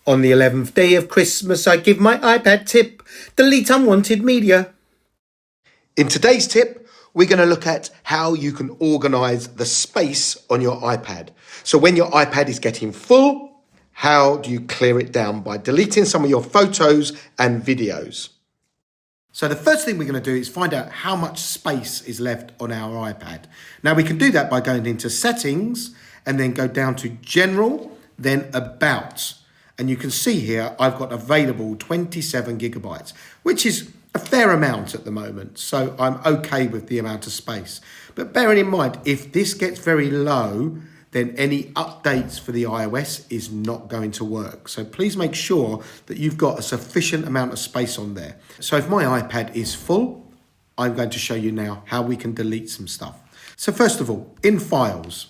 On the 11th day of Christmas, I give my iPad tip: delete unwanted media. In today's tip, we're going to look at how you can organise the space on your iPad. So when your iPad is getting full, how do you clear it down? By deleting some of your photos and videos. So the first thing we're going to do is find out how much space is left on our iPad. Now we can do that by going into Settings and then go down to General, then About. And you can see here, I've got available 27 gigabytes, which is a fair amount at the moment. So I'm okay with the amount of space. But bearing in mind, if this gets very low, then any updates for the iOS is not going to work. So please make sure that you've got a sufficient amount of space on there. So if my iPad is full, I'm going to show you now how we can delete some stuff. So first of all, in Files,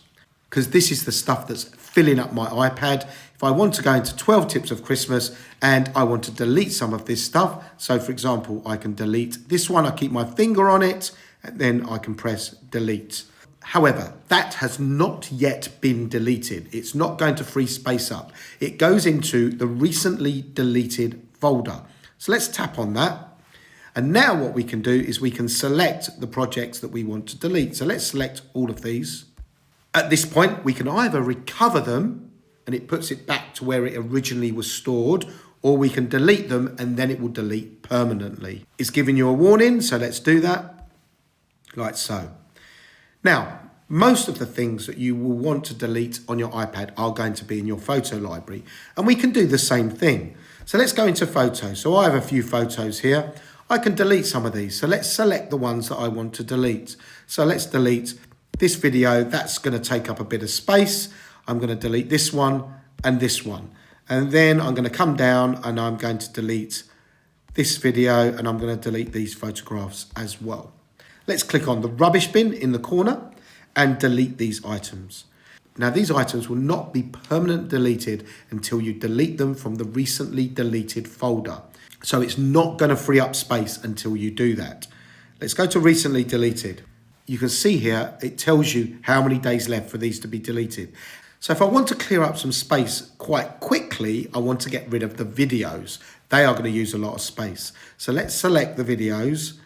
because this is the stuff that's filling up my iPad. If I want to go into 12 tips of Christmas and I want to delete some of this stuff, so for example, I can delete this one, I keep my finger on it, and then I can press delete. However, that has not yet been deleted. It's not going to free space up. It goes into the recently deleted folder. So let's tap on that. And now what we can do is we can select the projects that we want to delete. So let's select all of these. At this point, we can either recover them and it puts it back to where it originally was stored, or we can delete them and then it will delete permanently. It's giving you a warning, so let's do that, like so. Now, most of the things that you will want to delete on your iPad are going to be in your photo library, and we can do the same thing. So let's go into Photos. So I have a few photos here. I can delete some of these. So let's select the ones that I want to delete. So let's delete this video. That's going to take up a bit of space. I'm going to delete this one and this one. And then I'm going to come down and I'm going to delete this video, and I'm going to delete these photographs as well. Let's click on the rubbish bin in the corner and delete these items. Now these items will not be permanently deleted until you delete them from the recently deleted folder. So it's not going to free up space until you do that. Let's go to recently deleted. You can see here, it tells you how many days left for these to be deleted. So if I want to clear up some space quite quickly, I want to get rid of the videos. They are going to use a lot of space. So let's select the videos.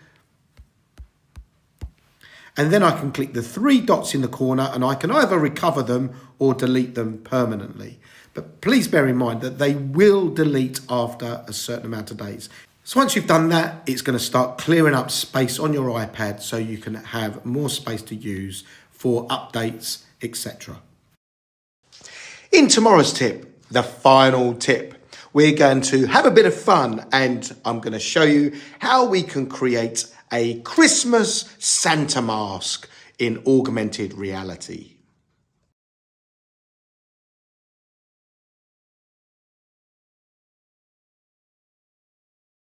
And then I can click the three dots in the corner and I can either recover them or delete them permanently. But please bear in mind that they will delete after a certain amount of days. So once you've done that, it's going to start clearing up space on your iPad so you can have more space to use for updates, etc. In tomorrow's tip, the final tip, we're going to have a bit of fun and I'm going to show you how we can create a Christmas Santa mask in augmented reality.